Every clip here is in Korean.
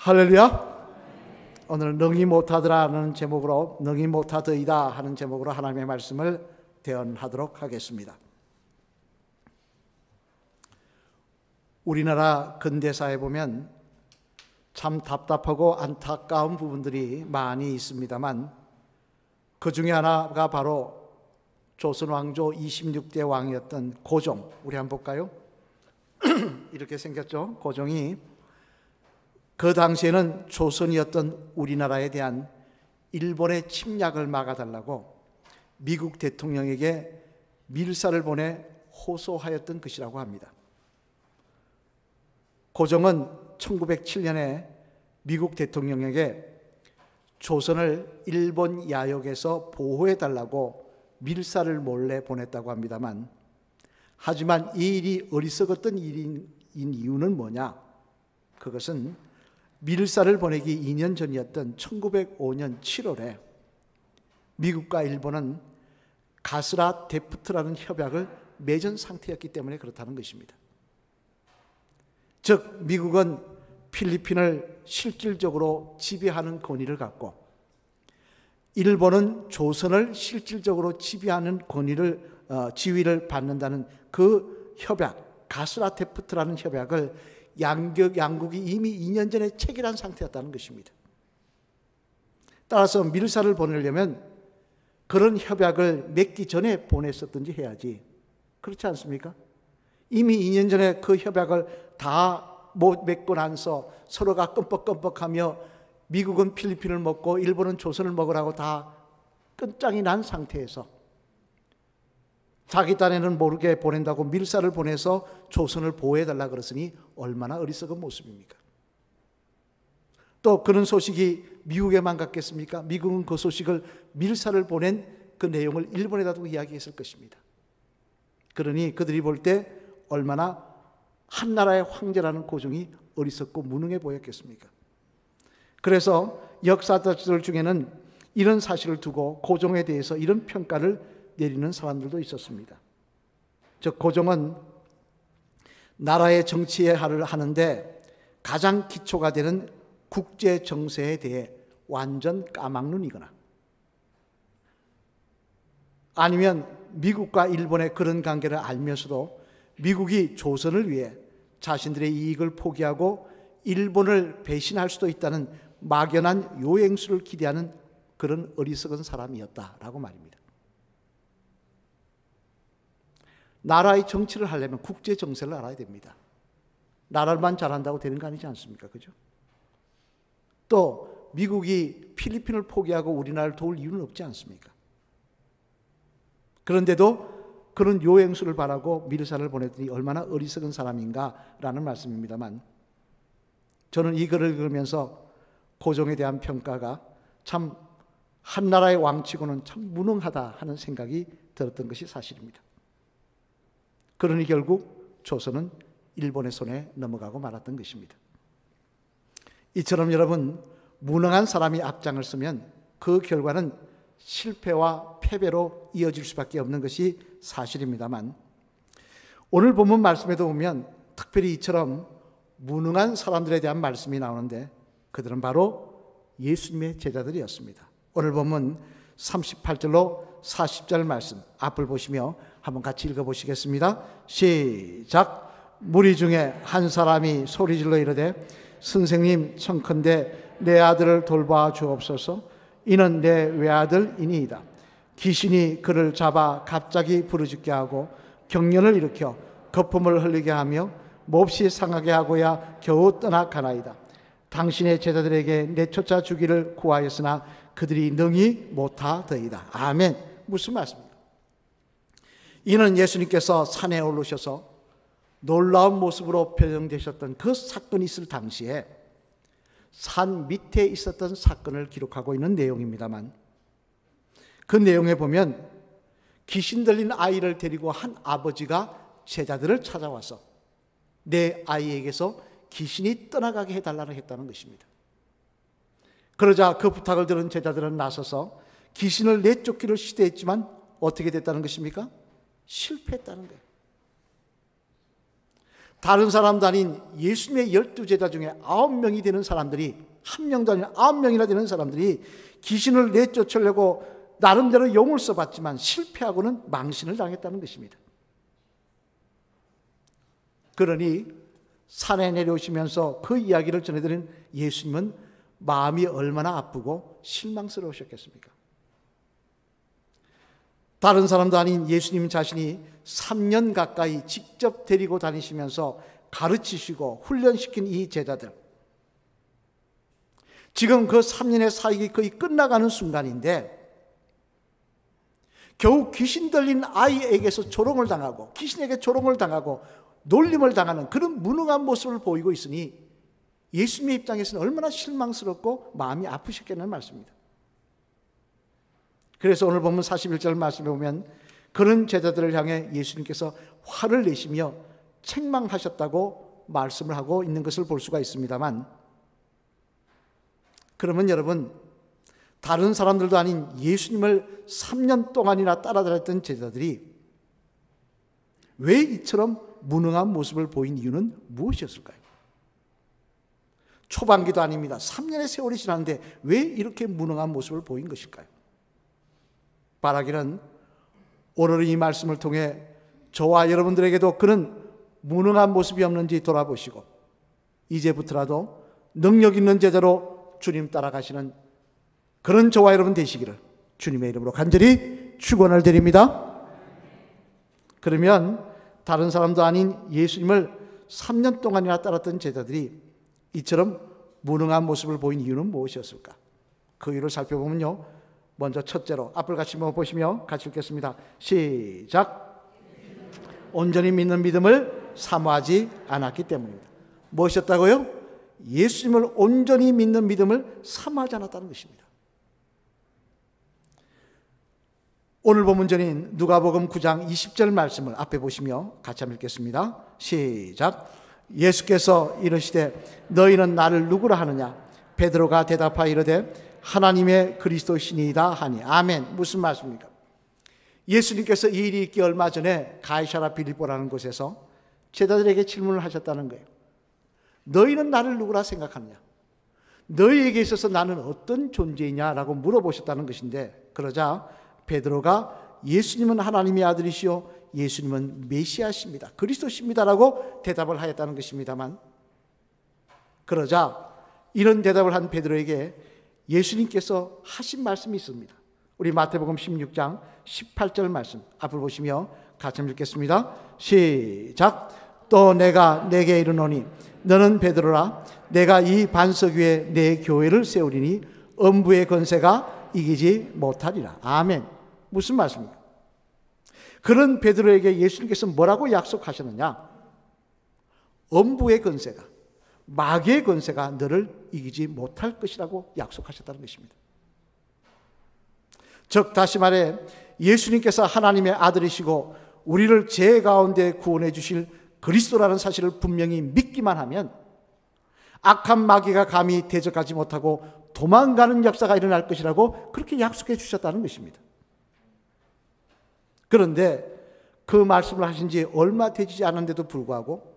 할렐루야. 오늘은 능히 못하더라는 제목으로, 능히 못하더이다 하는 제목으로 하나님의 말씀을 대언하도록 하겠습니다. 우리나라 근대사에 보면 참 답답하고 안타까운 부분들이 많이 있습니다만, 그 중에 하나가 바로 조선 왕조 26대 왕이었던 고종. 우리 한번 볼까요? 이렇게 생겼죠. 고종이 그 당시에는 조선이었던 우리나라에 대한 일본의 침략을 막아달라고 미국 대통령에게 밀사를 보내 호소하였던 것이라고 합니다. 고종은 1907년에 미국 대통령에게 조선을 일본 야욕에서 보호해달라고 밀사를 몰래 보냈다고 합니다만, 하지만 이 일이 어리석었던 일인 이유는 뭐냐? 그것은 밀사를 보내기 2년 전이었던 1905년 7월에 미국과 일본은 가스라 데프트라는 협약을 맺은 상태였기 때문에 그렇다는 것입니다. 즉, 미국은 필리핀을 실질적으로 지배하는 권위를 갖고, 일본은 조선을 실질적으로 지배하는 지위를 받는다는 그 협약, 가스라 데프트라는 협약을 양국이 이미 2년 전에 체결한 상태였다는 것입니다. 따라서 밀사를 보내려면 그런 협약을 맺기 전에 보냈었든지 해야지. 그렇지 않습니까? 이미 2년 전에 그 협약을 다 못 맺고 나서 서로가 끔뻑끔뻑하며 미국은 필리핀을 먹고 일본은 조선을 먹으라고 다 끝장이 난 상태에서 자기 딴에는 모르게 보낸다고 밀사를 보내서 조선을 보호해달라 그랬으니 얼마나 어리석은 모습입니까? 또 그런 소식이 미국에만 갔겠습니까? 미국은 그 소식을 밀사를 보낸 그 내용을 일본에다도 이야기했을 것입니다. 그러니 그들이 볼 때 얼마나 한나라의 황제라는 고종이 어리석고 무능해 보였겠습니까? 그래서 역사자들 중에는 이런 사실을 두고 고종에 대해서 이런 평가를 내리는 사람들도 있었습니다. 즉, 고종은 나라의 정치에 하는데 가장 기초가 되는 국제 정세에 대해 완전 까막눈이거나, 아니면 미국과 일본의 그런 관계를 알면서도 미국이 조선을 위해 자신들의 이익을 포기하고 일본을 배신할 수도 있다는 막연한 요행수를 기대하는 그런 어리석은 사람이었다라고 말입니다. 나라의 정치를 하려면 국제 정세를 알아야 됩니다. 나라만 잘한다고 되는 거 아니지 않습니까? 그죠? 또 미국이 필리핀을 포기하고 우리나라를 도울 이유는 없지 않습니까? 그런데도 그런 요행수를 바라고 밀사를 보냈더니 얼마나 어리석은 사람인가라는 말씀입니다만, 저는 이 글을 읽으면서 고종에 대한 평가가 참 한나라의 왕치고는 참 무능하다 하는 생각이 들었던 것이 사실입니다. 그러니 결국 조선은 일본의 손에 넘어가고 말았던 것입니다. 이처럼 여러분, 무능한 사람이 앞장을 서면 그 결과는 실패와 패배로 이어질 수밖에 없는 것이 사실입니다만, 오늘 본문 말씀에도 보면 특별히 이처럼 무능한 사람들에 대한 말씀이 나오는데 그들은 바로 예수님의 제자들이었습니다. 오늘 본문 38절로 40절 말씀 앞을 보시며 한번 같이 읽어보시겠습니다. 시작. 무리 중에 한 사람이 소리질러 이르되 선생님, 청컨대 내 아들을 돌봐 주옵소서. 이는 내 외아들이니이다. 귀신이 그를 잡아 갑자기 부르짖게 하고 경련을 일으켜 거품을 흘리게 하며 몹시 상하게 하고야 겨우 떠나가나이다. 당신의 제자들에게 내쫓아 주기를 구하였으나 그들이 능히 못하더이다. 아멘. 무슨 말씀입니까? 이는 예수님께서 산에 오르셔서 놀라운 모습으로 표정되셨던 그 사건이 있을 당시에 산 밑에 있었던 사건을 기록하고 있는 내용입니다만, 그 내용에 보면 귀신 들린 아이를 데리고 한 아버지가 제자들을 찾아와서 내 아이에게서 귀신이 떠나가게 해달라고 했다는 것입니다. 그러자 그 부탁을 들은 제자들은 나서서 귀신을 내쫓기를 시도했지만 어떻게 됐다는 것입니까? 실패했다는 거예요. 다른 사람도 아닌 예수님의 12제자 중에 9명이 되는 사람들이, 한 명도 아닌 9명이나 되는 사람들이 귀신을 내쫓으려고 나름대로 용을 써봤지만 실패하고는 망신을 당했다는 것입니다. 그러니 산에 내려오시면서 그 이야기를 전해드린 예수님은 마음이 얼마나 아프고 실망스러우셨겠습니까? 다른 사람도 아닌 예수님 자신이 3년 가까이 직접 데리고 다니시면서 가르치시고 훈련시킨 이 제자들, 지금 그 3년의 사역이 거의 끝나가는 순간인데 겨우 귀신 들린 아이에게서 조롱을 당하고, 귀신에게 조롱을 당하고 놀림을 당하는 그런 무능한 모습을 보이고 있으니 예수님의 입장에서는 얼마나 실망스럽고 마음이 아프셨겠냐는 말씀입니다. 그래서 오늘 보면 41절 말씀에 보면 그런 제자들을 향해 예수님께서 화를 내시며 책망하셨다고 말씀을 하고 있는 것을 볼 수가 있습니다만, 그러면 여러분, 다른 사람들도 아닌 예수님을 3년 동안이나 따라다녔던 제자들이 왜 이처럼 무능한 모습을 보인 이유는 무엇이었을까요? 초반기도 아닙니다. 3년의 세월이 지났는데 왜 이렇게 무능한 모습을 보인 것일까요? 바라기는 오늘 이 말씀을 통해 저와 여러분들에게도 그런 무능한 모습이 없는지 돌아보시고 이제부터라도 능력 있는 제자로 주님 따라가시는 그런 저와 여러분 되시기를 주님의 이름으로 간절히 축원을 드립니다. 그러면 다른 사람도 아닌 예수님을 3년 동안이나 따랐던 제자들이 이처럼 무능한 모습을 보인 이유는 무엇이었을까? 그 이유를 살펴보면요, 먼저 첫째로 앞을 같이 보시며 같이 읽겠습니다. 시작. 온전히 믿는 믿음을 사모하지 않았기 때문입니다. 무엇이었다고요? 예수님을 온전히 믿는 믿음을 사모하지 않았다는 것입니다. 오늘 본문전인 누가복음 9장 20절 말씀을 앞에 보시며 같이 한번 읽겠습니다. 시작. 예수께서 이르시되 너희는 나를 누구라 하느냐? 베드로가 대답하여 이르되 하나님의 그리스도시니이다 하니. 아멘. 무슨 말씀입니까? 예수님께서 이 일이 있기 얼마 전에 가이사랴 빌립보라는 곳에서 제자들에게 질문을 하셨다는 거예요. 너희는 나를 누구라 생각하느냐? 너희에게 있어서 나는 어떤 존재이냐라고 물어보셨다는 것인데, 그러자 베드로가 예수님은 하나님의 아들이시오, 예수님은 메시아십니다, 그리스도십니다라고 대답을 하였다는 것입니다만, 그러자 이런 대답을 한 베드로에게 예수님께서 하신 말씀이 있습니다. 우리 마태복음 16장 18절 말씀 앞을 보시며 같이 읽겠습니다. 시작. 또 내가 내게 이르노니 너는 베드로라, 내가 이 반석 위에 내 교회를 세우리니 음부의 권세가 이기지 못하리라. 아멘. 무슨 말씀입니까? 그런 베드로에게 예수님께서 뭐라고 약속하셨느냐? 음부의 권세가, 마귀의 권세가 너를 이기지 못할 것이라고 약속하셨다는 것입니다. 즉 다시 말해 예수님께서 하나님의 아들이시고 우리를 죄 가운데 구원해 주실 그리스도라는 사실을 분명히 믿기만 하면 악한 마귀가 감히 대적하지 못하고 도망가는 역사가 일어날 것이라고 그렇게 약속해 주셨다는 것입니다. 그런데 그 말씀을 하신 지 얼마 되지 않았는데도 불구하고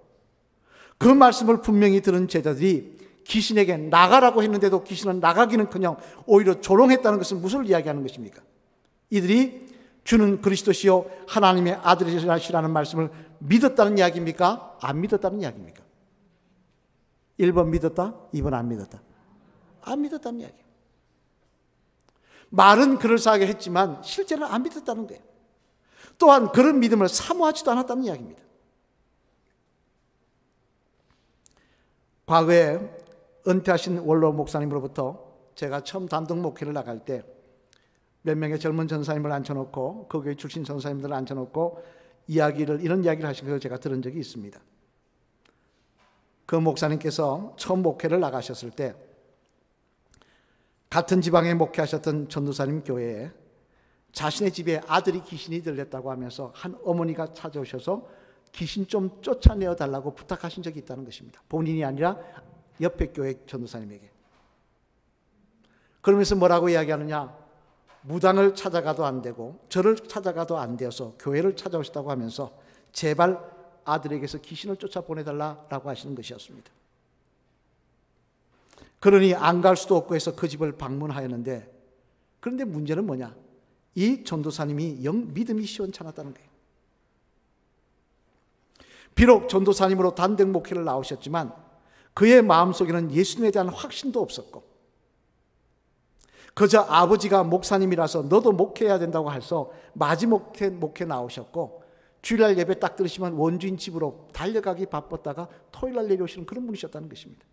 그 말씀을 분명히 들은 제자들이 귀신에게 나가라고 했는데도 귀신은 나가기는커녕 오히려 조롱했다는 것은 무슨 이야기하는 것입니까? 이들이 주는 그리스도시요 하나님의 아들이시라는 말씀을 믿었다는 이야기입니까? 안 믿었다는 이야기입니까? 1번 믿었다, 2번 안 믿었다. 안 믿었다는 이야기예요. 말은 그럴싸하게 했지만 실제는 안 믿었다는 거예요. 또한 그런 믿음을 사모하지도 않았다는 이야기입니다. 과거에 은퇴하신 원로 목사님으로부터 제가 처음 단독 목회를 나갈 때 몇 명의 젊은 전사님을 앉혀놓고 그 교회 출신 전사님들을 앉혀놓고 이런 이야기를 하신 것을 제가 들은 적이 있습니다. 그 목사님께서 처음 목회를 나가셨을 때 같은 지방에 목회하셨던 전도사님 교회에 자신의 집에 아들이 귀신이 들렸다고 하면서 한 어머니가 찾아오셔서 귀신 좀 쫓아내어 달라고 부탁하신 적이 있다는 것입니다. 본인이 아니라 옆에 교회 전도사님에게. 그러면서 뭐라고 이야기하느냐? 무당을 찾아가도 안 되고 절을 찾아가도 안 되어서 교회를 찾아오셨다고 하면서 제발 아들에게서 귀신을 쫓아보내달라고 하시는 것이었습니다. 그러니 안 갈 수도 없고 해서 그 집을 방문하였는데, 그런데 문제는 뭐냐? 이 전도사님이 영 믿음이 시원찮았다는 거예요. 비록 전도사님으로 단독 목회를 나오셨지만 그의 마음속에는 예수님에 대한 확신도 없었고, 그저 아버지가 목사님이라서 너도 목회해야 된다고 해서 마지목회 나오셨고, 주일날 예배 딱 들으시면 원주인 집으로 달려가기 바빴다가 토요일날 내려오시는 그런 분이셨다는 것입니다.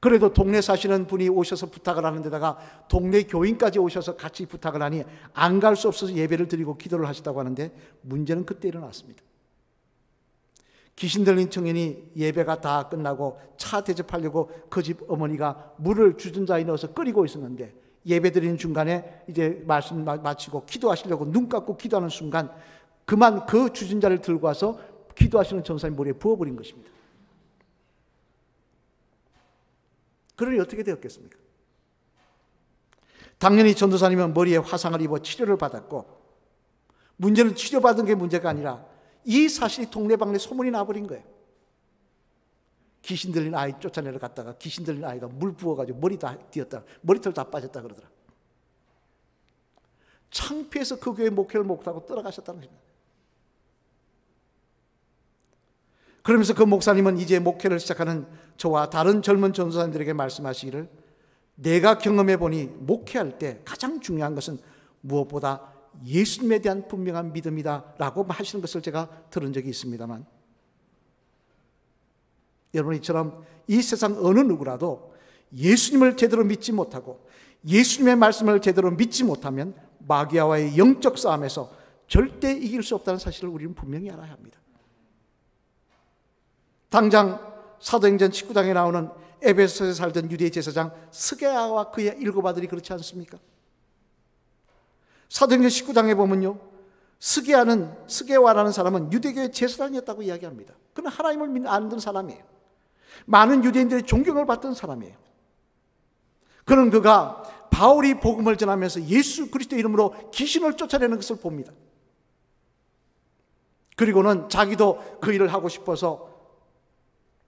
그래도 동네 사시는 분이 오셔서 부탁을 하는 데다가 동네 교인까지 오셔서 같이 부탁을 하니 안 갈 수 없어서 예배를 드리고 기도를 하셨다고 하는데, 문제는 그때 일어났습니다. 귀신 들린 청년이 예배가 다 끝나고 차 대접하려고 그 집 어머니가 물을 주전자에 넣어서 끓이고 있었는데, 예배 드리는 중간에 이제 말씀 마치고 기도하시려고 눈 감고 기도하는 순간 그만 그 주전자를 들고 와서 기도하시는 전사님 머리에 부어버린 것입니다. 그러니 어떻게 되었겠습니까? 당연히 전도사님은 머리에 화상을 입어 치료를 받았고, 문제는 치료받은 게 문제가 아니라 이 사실이 동네방네 소문이 나버린 거예요. 귀신 들린 아이 쫓아내러 갔다가 귀신 들린 아이가 물 부어가지고 머리 다 뒤었다, 머리털 다 빠졌다 그러더라. 창피해서 그 교회 목회를 못하고 떠나가셨다는 겁니다. 그러면서 그 목사님은 이제 목회를 시작하는 저와 다른 젊은 전도사님들에게 말씀하시기를, 내가 경험해 보니 목회할 때 가장 중요한 것은 무엇보다 예수님에 대한 분명한 믿음이다 라고 하시는 것을 제가 들은 적이 있습니다만, 여러분, 이처럼 이 세상 어느 누구라도 예수님을 제대로 믿지 못하고 예수님의 말씀을 제대로 믿지 못하면 마귀와의 영적 싸움에서 절대 이길 수 없다는 사실을 우리는 분명히 알아야 합니다. 당장 사도행전 19장에 나오는 에베소에 살던 유대 제사장 스게아와 그의 7 아들이 그렇지 않습니까? 사도행전 19장에 보면요, 스게와라는 사람은 유대교의 제사장이었다고 이야기합니다. 그는 하나님을 아는 사람이에요. 많은 유대인들의 존경을 받던 사람이에요. 그는 그가 바울이 복음을 전하면서 예수 그리스도 이름으로 귀신을 쫓아내는 것을 봅니다. 그리고는 자기도 그 일을 하고 싶어서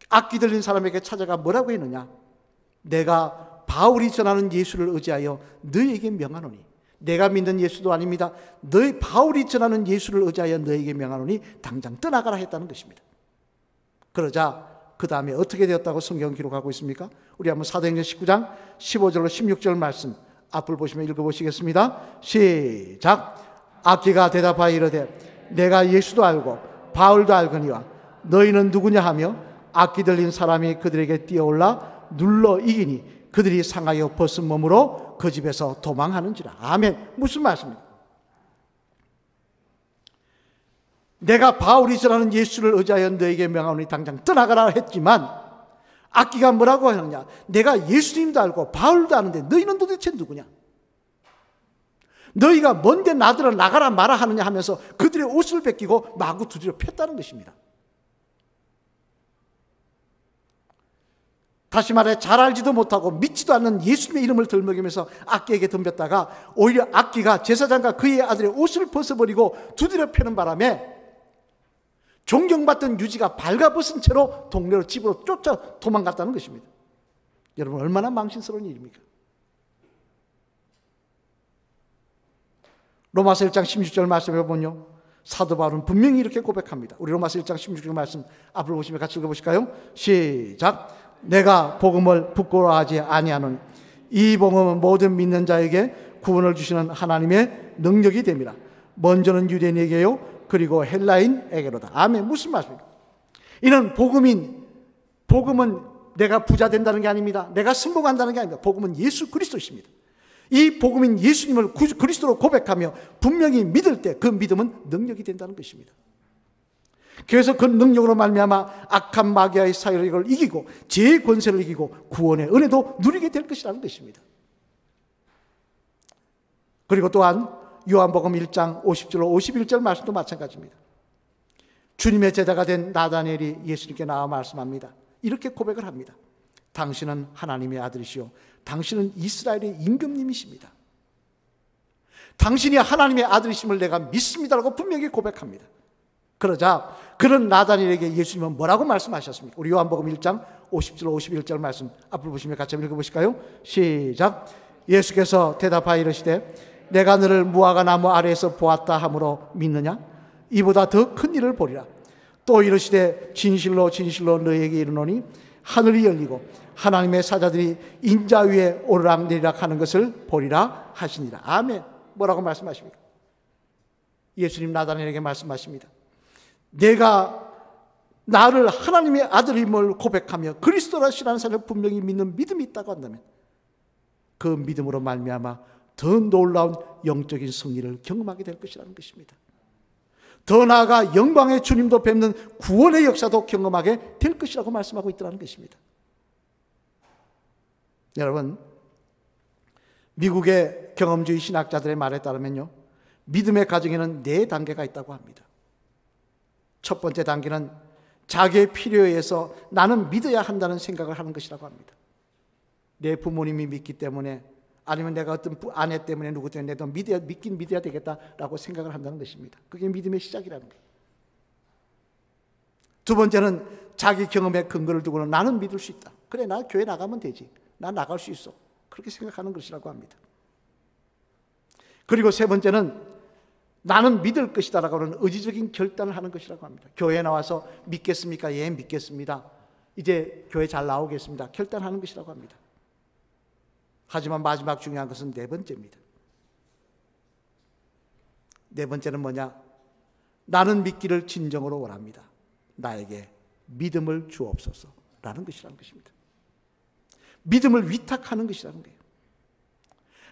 악기 들린 사람에게 찾아가 뭐라고 했느냐? 내가 바울이 전하는 예수를 의지하여 너희에게 명하노니, 내가 믿는 예수도 아닙니다. 너희 바울이 전하는 예수를 의지하여 너희에게 명하노니 당장 떠나가라 했다는 것입니다. 그러자 그 다음에 어떻게 되었다고 성경 기록하고 있습니까? 우리 한번 사도행전 19장 15절로 16절 말씀 앞을 보시면 읽어보시겠습니다. 시작. 악기가 대답하여 이르되 내가 예수도 알고 바울도 알거니와 너희는 누구냐 하며 악기 들린 사람이 그들에게 뛰어올라 눌러 이기니 그들이 상하여 벗은 몸으로 그 집에서 도망하는지라. 아멘. 무슨 말씀입니까? 내가 바울이 전하는 예수를 의지하여 너에게 명하노니 당장 떠나가라 했지만, 악기가 뭐라고 하느냐? 내가 예수님도 알고 바울도 아는데 너희는 도대체 누구냐? 너희가 뭔데 나들어 나가라 마라 하느냐 하면서 그들의 옷을 벗기고 마구 두드려 폈다는 것입니다. 다시 말해 잘 알지도 못하고 믿지도 않는 예수님의 이름을 들먹이면서 악기에게 덤볐다가 오히려 악기가 제사장과 그의 아들의 옷을 벗어버리고 두드려 패는 바람에 존경받던 유지가 발가벗은 채로 동네로 집으로 쫓아 도망갔다는 것입니다. 여러분, 얼마나 망신스러운 일입니까? 로마서 1장 16절 말씀해 보면요, 사도 바울은 분명히 이렇게 고백합니다. 우리 로마서 1장 16절 말씀 앞을 보시면 같이 읽어보실까요? 시작. 내가 복음을 부끄러워하지 아니하노니 이 복음은 모든 믿는 자에게 구원을 주시는 하나님의 능력이 됨이라. 먼저는 유대인에게요 그리고 헬라인에게로다. 아멘. 무슨 말씀입니까? 이는 복음은 내가 부자 된다는 게 아닙니다. 내가 성공한다는 게 아닙니다. 복음은 예수 그리스도십니다. 이 복음인 예수님을 그리스도로 고백하며 분명히 믿을 때 그 믿음은 능력이 된다는 것입니다. 그래서 그 능력으로 말미암아 악한 마귀의 사역을 이기고 죄의 권세를 이기고 구원의 은혜도 누리게 될 것이라는 것입니다. 그리고 또한 요한복음 1장 50절로 51절 말씀도 마찬가지입니다. 주님의 제자가 된 나다니엘이 예수님께 나와 말씀합니다. 이렇게 고백을 합니다. 당신은 하나님의 아들이시오. 당신은 이스라엘의 임금님이십니다. 당신이 하나님의 아들이심을 내가 믿습니다라고 분명히 고백합니다. 그러자 그런 나다니엘에게 예수님은 뭐라고 말씀하셨습니까? 우리 요한복음 1장 50절 51절 말씀 앞을 보시면 같이 한번 읽어보실까요? 시작. 예수께서 대답하여 이르시되 내가 너를 무화과 나무 아래에서 보았다 하므로 믿느냐? 이보다 더 큰 일을 보리라. 또 이르시되 진실로 진실로 너희에게 이르노니 하늘이 열리고 하나님의 사자들이 인자 위에 오르락내리락 하는 것을 보리라 하시니라. 아멘. 뭐라고 말씀하십니까? 예수님 나다니엘에게 말씀하십니다. 내가 나를 하나님의 아들임을 고백하며 그리스도라시라는 사실을 분명히 믿는 믿음이 있다고 한다면 그 믿음으로 말미암아 더 놀라운 영적인 승리를 경험하게 될 것이라는 것입니다. 더 나아가 영광의 주님도 뵙는 구원의 역사도 경험하게 될 것이라고 말씀하고 있다는 것입니다. 여러분, 미국의 경험주의 신학자들의 말에 따르면요, 믿음의 과정에는 4단계가 있다고 합니다. 첫 번째 단계는 자기의 필요에 의해서 나는 믿어야 한다는 생각을 하는 것이라고 합니다. 내 부모님이 믿기 때문에, 아니면 내가 어떤 아내 때문에, 누구 때문에 내도 믿긴 믿어야 되겠다라고 생각을 한다는 것입니다. 그게 믿음의 시작이라는 거예요. 두 번째는 자기 경험에 근거를 두고는 나는 믿을 수 있다. 그래, 나 교회 나가면 되지. 나 나갈 수 있어. 그렇게 생각하는 것이라고 합니다. 그리고 세 번째는 나는 믿을 것이다 라고 하는 의지적인 결단을 하는 것이라고 합니다. 교회에 나와서 믿겠습니까? 예, 믿겠습니다. 이제 교회 잘 나오겠습니다. 결단하는 것이라고 합니다. 하지만 마지막 중요한 것은 4번째입니다. 4번째는 뭐냐? 나는 믿기를 진정으로 원합니다. 나에게 믿음을 주옵소서 라는 것이라는 것입니다. 믿음을 위탁하는 것이라는 거예요.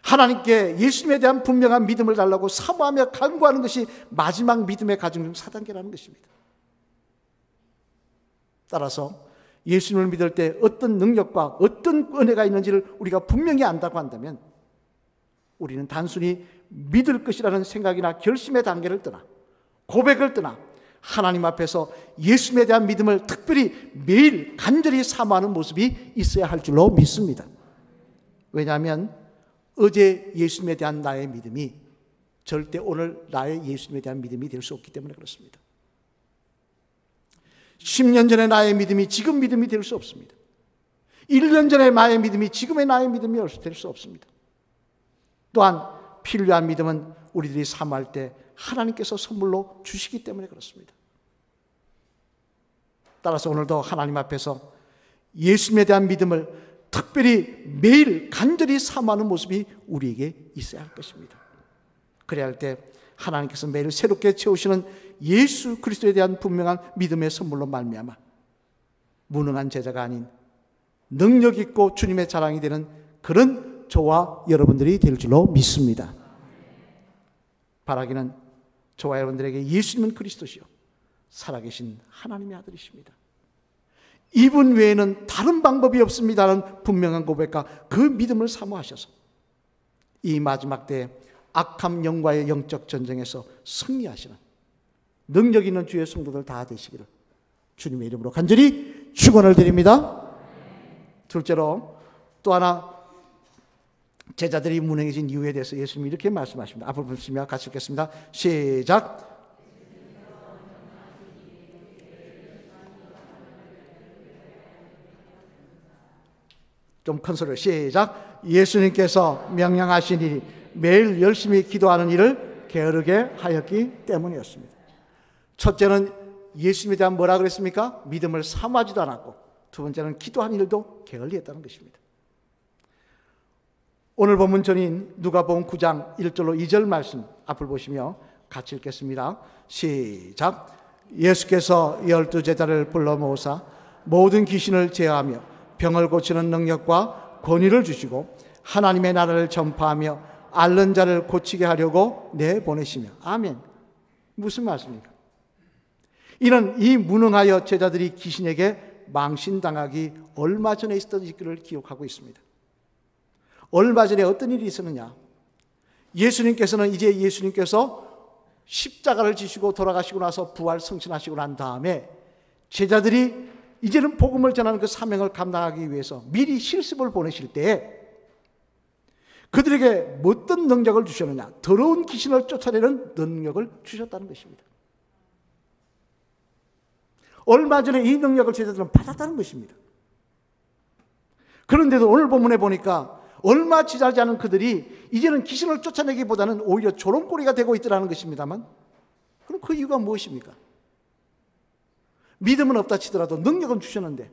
하나님께 예수님에 대한 분명한 믿음을 달라고 사모하며 간구하는 것이 마지막 믿음의 과정 중 4단계라는 것입니다. 따라서 예수님을 믿을 때 어떤 능력과 어떤 은혜가 있는지를 우리가 분명히 안다고 한다면 우리는 단순히 믿을 것이라는 생각이나 결심의 단계를 떠나, 고백을 떠나 하나님 앞에서 예수님에 대한 믿음을 특별히 매일 간절히 사모하는 모습이 있어야 할 줄로 믿습니다. 왜냐하면 어제 예수님에 대한 나의 믿음이 절대 오늘 나의 예수님에 대한 믿음이 될 수 없기 때문에 그렇습니다. 10년 전의 나의 믿음이 지금 믿음이 될 수 없습니다. 1년 전의 나의 믿음이 지금의 나의 믿음이 될 수 없습니다. 또한 필요한 믿음은 우리들이 사모할 때 하나님께서 선물로 주시기 때문에 그렇습니다. 따라서 오늘도 하나님 앞에서 예수님에 대한 믿음을 특별히 매일 간절히 사모하는 모습이 우리에게 있어야 할 것입니다. 그래야 할 때 하나님께서 매일 새롭게 채우시는 예수 그리스도에 대한 분명한 믿음의 선물로 말미암아 무능한 제자가 아닌 능력 있고 주님의 자랑이 되는 그런 저와 여러분들이 될 줄로 믿습니다. 바라기는 저와 여러분들에게 예수님은 그리스도시요 살아계신 하나님의 아들이십니다. 이분 외에는 다른 방법이 없습니다라는 분명한 고백과 그 믿음을 사모하셔서 이 마지막 때에 악한 영과의 영적 전쟁에서 승리하시는 능력 있는 주의 성도들 다 되시기를 주님의 이름으로 간절히 축원을 드립니다. 둘째로 또 하나 제자들이 무능해진 이유에 대해서 예수님이 이렇게 말씀하십니다. 앞을 보시면 같이 읽겠습니다. 시작. 좀 큰 소리로 시작. 예수님께서 명령하시니 매일 열심히 기도하는 일을 게으르게 하였기 때문이었습니다. 첫째는 예수님에 대한 뭐라 그랬습니까? 믿음을 사모하지도 않았고, 두 번째는 기도하는 일도 게을리 했다는 것입니다. 오늘 본문 전인 누가복음 9장 1절로 2절 말씀 앞을 보시며 같이 읽겠습니다. 시작. 예수께서 12제자를 불러 모으사 모든 귀신을 제어하며 병을 고치는 능력과 권위를 주시고 하나님의 나라를 전파하며 앓는 자를 고치게 하려고 내보내시며. 아멘. 무슨 말씀입니까? 이는 이 무능하여 제자들이 귀신에게 망신당하기 얼마 전에 있었던 일을 기억하고 있습니다. 얼마 전에 어떤 일이 있었느냐? 예수님께서는 이제 십자가를 지시고 돌아가시고 나서 부활 승천하시고 난 다음에 제자들이 이제는 복음을 전하는 그 사명을 감당하기 위해서 미리 실습을 보내실 때에 그들에게 어떤 능력을 주셨느냐? 더러운 귀신을 쫓아내는 능력을 주셨다는 것입니다. 얼마 전에 이 능력을 제자들은 받았다는 것입니다. 그런데도 오늘 본문에 보니까 얼마 지나지 않은 그들이 이제는 귀신을 쫓아내기보다는 오히려 조롱거리가 되고 있더라는 것입니다만, 그럼 그 이유가 무엇입니까? 믿음은 없다 치더라도 능력은 주셨는데,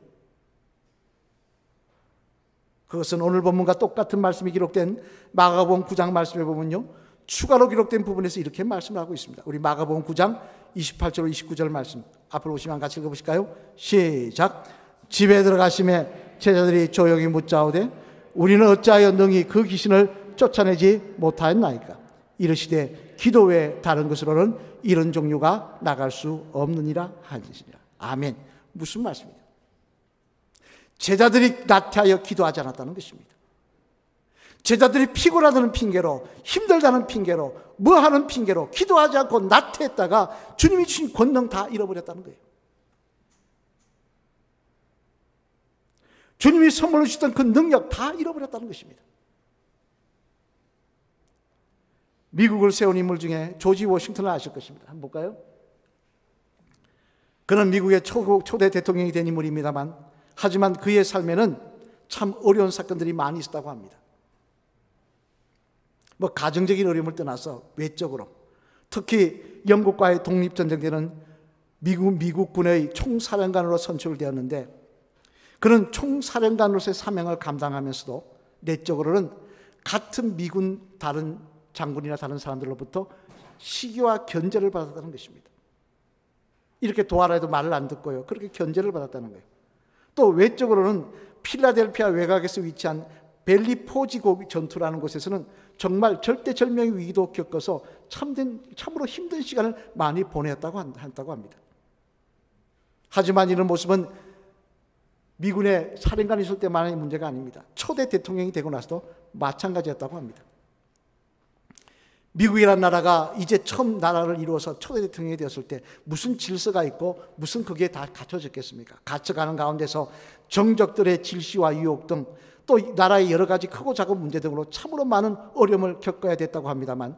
그것은 오늘 본문과 똑같은 말씀이 기록된 마가복음 9장 말씀에 보면요, 추가로 기록된 부분에서 이렇게 말씀을 하고 있습니다. 우리 마가복음 9장 28절 29절 말씀 앞으로 오시면 같이 읽어보실까요? 시작. 집에 들어가심에 제자들이 조용히 묻자오되 우리는 어찌하여 능히 그 귀신을 쫓아내지 못하였나이까? 이르시되 기도 외에 다른 것으로는 이런 종류가 나갈 수 없느니라 하시니라. 아멘. 무슨 말씀입니까? 제자들이 나태하여 기도하지 않았다는 것입니다. 제자들이 피곤하다는 핑계로, 힘들다는 핑계로, 뭐하는 핑계로 기도하지 않고 나태했다가 주님이 주신 권능 다 잃어버렸다는 거예요. 주님이 선물로 주셨던 그 능력 다 잃어버렸다는 것입니다. 미국을 세운 인물 중에 조지 워싱턴을 아실 것입니다. 한번 볼까요? 그는 미국의 초대 대통령이 된 인물입니다만, 하지만 그의 삶에는 참 어려운 사건들이 많이 있었다고 합니다. 가정적인 어려움을 떠나서 외적으로, 특히 영국과의 독립전쟁 때는 미국 군의 총사령관으로 선출되었는데, 그는 총사령관으로서의 사명을 감당하면서도 내적으로는 같은 미군 다른 장군이나 다른 사람들로부터 시기와 견제를 받았다는 것입니다. 이렇게 도와라 해도 말을 안 듣고요, 그렇게 견제를 받았다는 거예요. 또 외적으로는 필라델피아 외곽에서 위치한 벨리포지고 전투라는 곳에서는 정말 절대절명의 위기도 겪어서 참으로 힘든 시간을 많이 보냈다고 합니다. 하지만 이런 모습은 미군의 사령관이 있을 때만의 문제가 아닙니다. 초대 대통령이 되고 나서도 마찬가지였다고 합니다. 미국이라는 나라가 이제 처음 나라를 이루어서 초대 대통령이 되었을 때 무슨 질서가 있고 무슨 그게 다 갖춰졌겠습니까? 갇혀가는 가운데서 정적들의 질시와 유혹 등 또 나라의 여러 가지 크고 작은 문제 등으로 참으로 많은 어려움을 겪어야 됐다고 합니다만,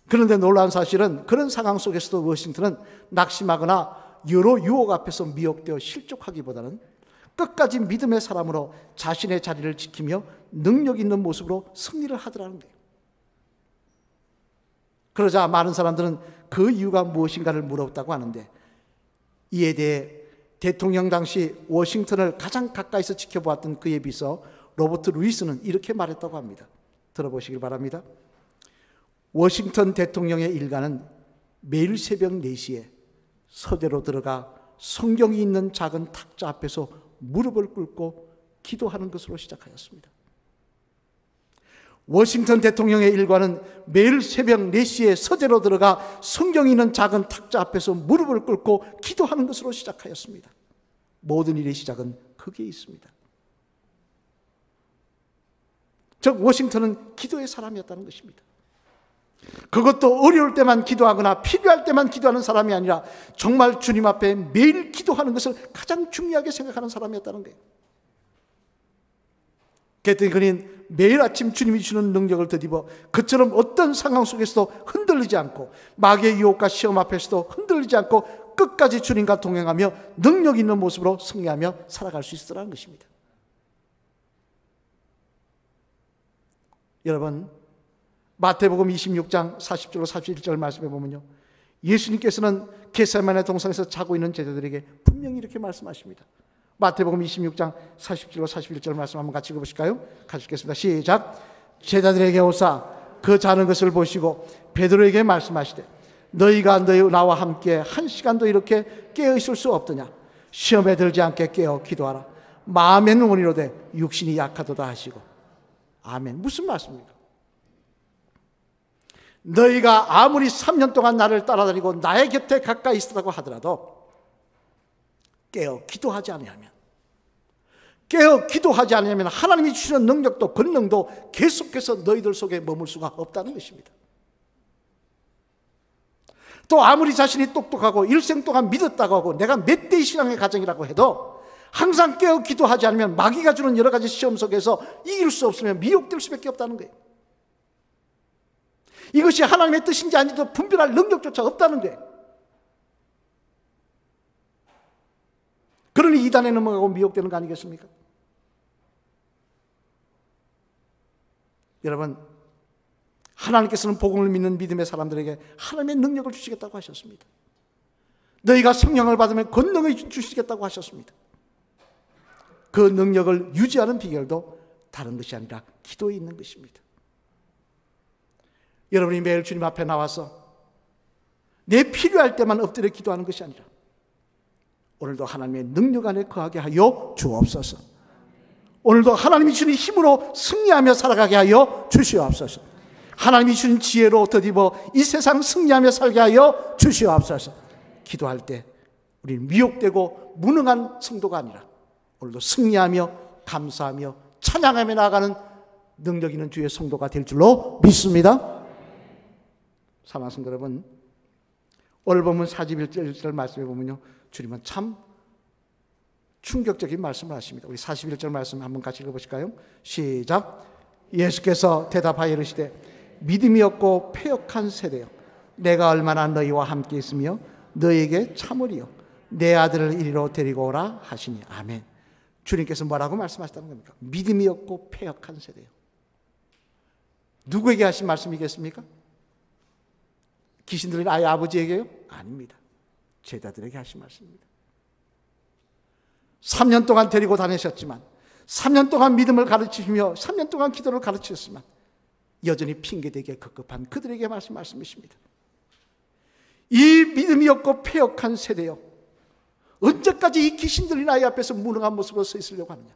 그런데 놀라운 사실은 그런 상황 속에서도 워싱턴은 낙심하거나 여러 유혹 앞에서 미혹되어 실족하기보다는 끝까지 믿음의 사람으로 자신의 자리를 지키며 능력 있는 모습으로 승리를 하더라는 거예요. 그러자 많은 사람들은 그 이유가 무엇인가를 물었다고 하는데, 이에 대해 대통령 당시 워싱턴을 가장 가까이서 지켜보았던 그의 비서 로버트 루이스는 이렇게 말했다고 합니다. 들어보시길 바랍니다. 워싱턴 대통령의 일가는 매일 새벽 4시에 서재로 들어가 성경이 있는 작은 탁자 앞에서 무릎을 꿇고 기도하는 것으로 시작하였습니다. 워싱턴 대통령의 일과는 매일 새벽 4시에 서재로 들어가 성경이 있는 작은 탁자 앞에서 무릎을 꿇고 기도하는 것으로 시작하였습니다. 모든 일의 시작은 거기에 있습니다. 즉 워싱턴은 기도의 사람이었다는 것입니다. 그것도 어려울 때만 기도하거나 필요할 때만 기도하는 사람이 아니라 정말 주님 앞에 매일 기도하는 것을 가장 중요하게 생각하는 사람이었다는 거예요. 그랬더니 그는 매일 아침 주님이 주는 능력을 덧입어 그처럼 어떤 상황 속에서도 흔들리지 않고, 마귀의 유혹과 시험 앞에서도 흔들리지 않고 끝까지 주님과 동행하며 능력 있는 모습으로 승리하며 살아갈 수 있으라는 것입니다. 여러분, 마태복음 26장 40절로 41절 말씀에 보면요, 예수님께서는 겟세마네 동산에서 자고 있는 제자들에게 분명히 이렇게 말씀하십니다. 마태복음 26장 40절로 41절 말씀 한번 같이 읽어보실까요? 같이 읽겠습니다. 시작. 제자들에게 오사 그 자는 것을 보시고 베드로에게 말씀하시되 너희가 나와 함께 1시간도 이렇게 깨어 있을 수 없더냐? 시험에 들지 않게 깨어 기도하라. 마음에는 원이로되 육신이 약하도다 하시고. 아멘. 무슨 말씀입니까? 너희가 아무리 3년 동안 나를 따라다니고 나의 곁에 가까이 있었다고 하더라도 깨어 기도하지 않으면 하나님이 주시는 능력도 권능도 계속해서 너희들 속에 머물 수가 없다는 것입니다. 또 아무리 자신이 똑똑하고 일생 동안 믿었다고 하고 내가 몇 대의 신앙의 가정이라고 해도 항상 깨어 기도하지 않으면 마귀가 주는 여러 가지 시험 속에서 이길 수 없으면 미혹될 수밖에 없다는 거예요. 이것이 하나님의 뜻인지 아닌지도 분별할 능력조차 없다는 거예요. 그러니 이단에 넘어가고 미혹되는 거 아니겠습니까? 여러분, 하나님께서는 복음을 믿는 믿음의 사람들에게 하나님의 능력을 주시겠다고 하셨습니다. 너희가 성령을 받으면 권능을 주시겠다고 하셨습니다. 그 능력을 유지하는 비결도 다른 것이 아니라 기도에 있는 것입니다. 여러분이 매일 주님 앞에 나와서 내 필요할 때만 엎드려 기도하는 것이 아니라 오늘도 하나님의 능력 안에 거하게 하여 주옵소서. 오늘도 하나님이 주신 힘으로 승리하며 살아가게 하여 주시옵소서. 하나님이 주신 지혜로 덧입어 이 세상 승리하며 살게 하여 주시옵소서. 기도할 때 우리는 미혹되고 무능한 성도가 아니라 오늘도 승리하며 감사하며 찬양하며 나아가는 능력 있는 주의 성도가 될 줄로 믿습니다. 사랑하는 성도 여러분, 오늘 본문 41절 말씀에 보면요, 주님은 참 충격적인 말씀을 하십니다. 우리 41절 말씀 한번 같이 읽어보실까요? 시작. 예수께서 대답하여 이르시되 믿음이 없고 패역한 세대여, 내가 얼마나 너희와 함께 있으며 너희에게 참으리요 내 아들을 이리로 데리고 오라 하시니. 아멘. 주님께서 뭐라고 말씀하셨다는 겁니까? 믿음이 없고 패역한 세대요. 누구에게 하신 말씀이겠습니까? 귀신 들린 아이 아버지에게요? 아닙니다. 제자들에게 하신 말씀입니다. 3년 동안 데리고 다니셨지만, 3년 동안 믿음을 가르치시며 3년 동안 기도를 가르치셨지만 여전히 핑계대기에 급급한 그들에게 말씀이십니다. 이 믿음이 없고 패역한 세대요, 언제까지 이 귀신 들린 아이 앞에서 무능한 모습으로 서 있으려고 하느냐?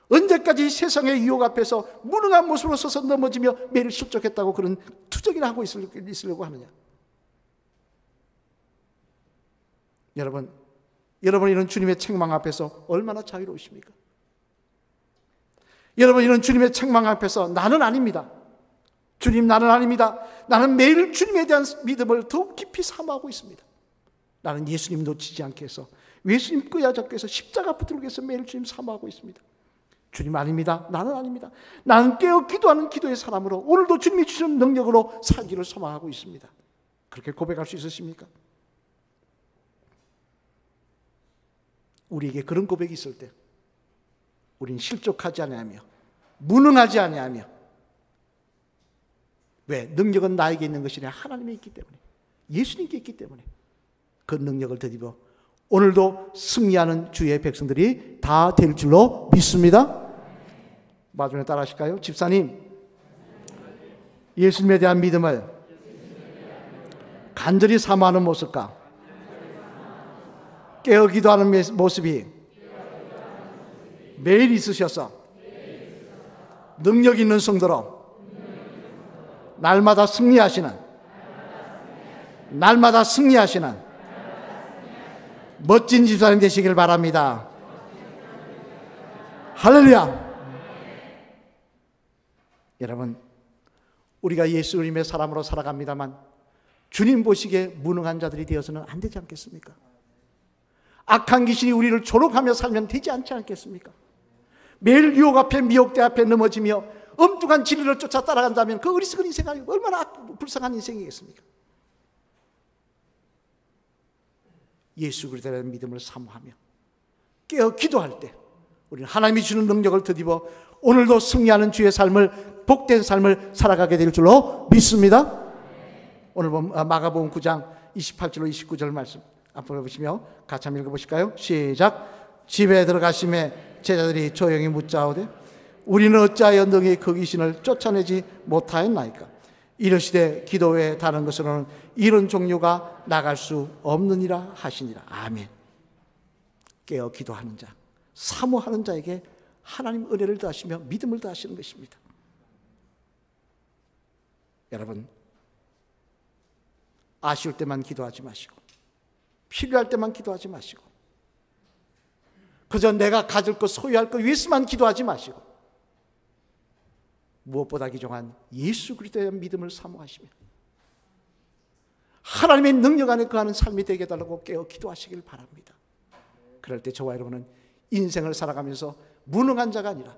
언제까지 세상의 유혹 앞에서 무능한 모습으로 서서 넘어지며 매일 실족했다고 그런 투정이나 하고 있으려고 하느냐? 여러분 이런 주님의 책망 앞에서 얼마나 자유로우십니까? 여러분, 이런 주님의 책망 앞에서 나는 아닙니다, 주님 나는 아닙니다, 나는 매일 주님에 대한 믿음을 더욱 깊이 사모하고 있습니다. 나는 예수님 놓치지 않게 해서, 예수님 끄야잡게 해서 십자가 붙들기 위해서 매일 주님 사모하고 있습니다. 주님 아닙니다, 나는 아닙니다. 나는 깨어 기도하는 기도의 사람으로 오늘도 주님이 주신 능력으로 살기를 소망하고 있습니다. 그렇게 고백할 수 있으십니까? 우리에게 그런 고백이 있을 때 우리는 실족하지 아니하며 무능하지 아니하며, 왜? 능력은 나에게 있는 것이 아니라 하나님에 있기 때문에, 예수님께 있기 때문에 그 능력을 덧입어 오늘도 승리하는 주의 백성들이 다 될 줄로 믿습니다. 마지막에 따라 하실까요? 집사님, 예수님에 대한 믿음을 간절히 사모하는 모습과 깨어 기도하는 모습이 매일 있으셔서 능력 있는 성도로 날마다 승리하시는 멋진 집사님 되시길 바랍니다. 할렐루야. 여러분, 우리가 예수님의 사람으로 살아갑니다만 주님 보시기에 무능한 자들이 되어서는 안 되지 않겠습니까? 악한 귀신이 우리를 조롱하며 살면 되지 않지 않겠습니까? 매일 유혹 앞에 미혹대 앞에 넘어지며 엉뚱한 진리를 쫓아 따라간다면 그 어리석은 인생이 얼마나 불쌍한 인생이겠습니까? 예수 그리스도에 대한 믿음을 사모하며 깨어 기도할 때 우리는 하나님이 주는 능력을 덧입어 오늘도 승리하는 주의 삶을, 복된 삶을 살아가게 될 줄로 믿습니다. 오늘 마가복음 9장 28절로 29절 말씀 앞으로 보시며 같이 한번 읽어보실까요? 시작. 집에 들어가심에 제자들이 조용히 묻자오되 우리는 어찌하여 능히 그 귀신을 쫓아내지 못하였나이까? 이르시되 기도 외에 다른 것으로는 이런 종류가 나갈 수 없느니라 하시니라. 아멘. 깨어 기도하는 자, 사모하는 자에게 하나님 은혜를 더하시며 믿음을 더하시는 것입니다. 여러분, 아쉬울 때만 기도하지 마시고 필요할 때만 기도하지 마시고 그저 내가 가질 것, 소유할 것 위해서만 기도하지 마시고 무엇보다 귀중한 예수 그리스도에 대한 믿음을 사모하시며 하나님의 능력 안에 거하는 삶이 되게 해달라고 깨어 기도하시길 바랍니다. 그럴 때 저와 여러분은 인생을 살아가면서 무능한 자가 아니라,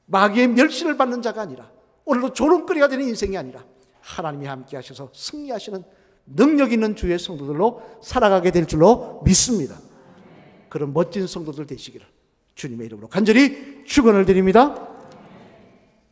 마귀의 멸시를 받는 자가 아니라, 오늘도 조롱거리가 되는 인생이 아니라 하나님이 함께 하셔서 승리하시는 능력 있는 주의 성도들로 살아가게 될 줄로 믿습니다. 그런 멋진 성도들 되시기를 주님의 이름으로 간절히 축원을 드립니다.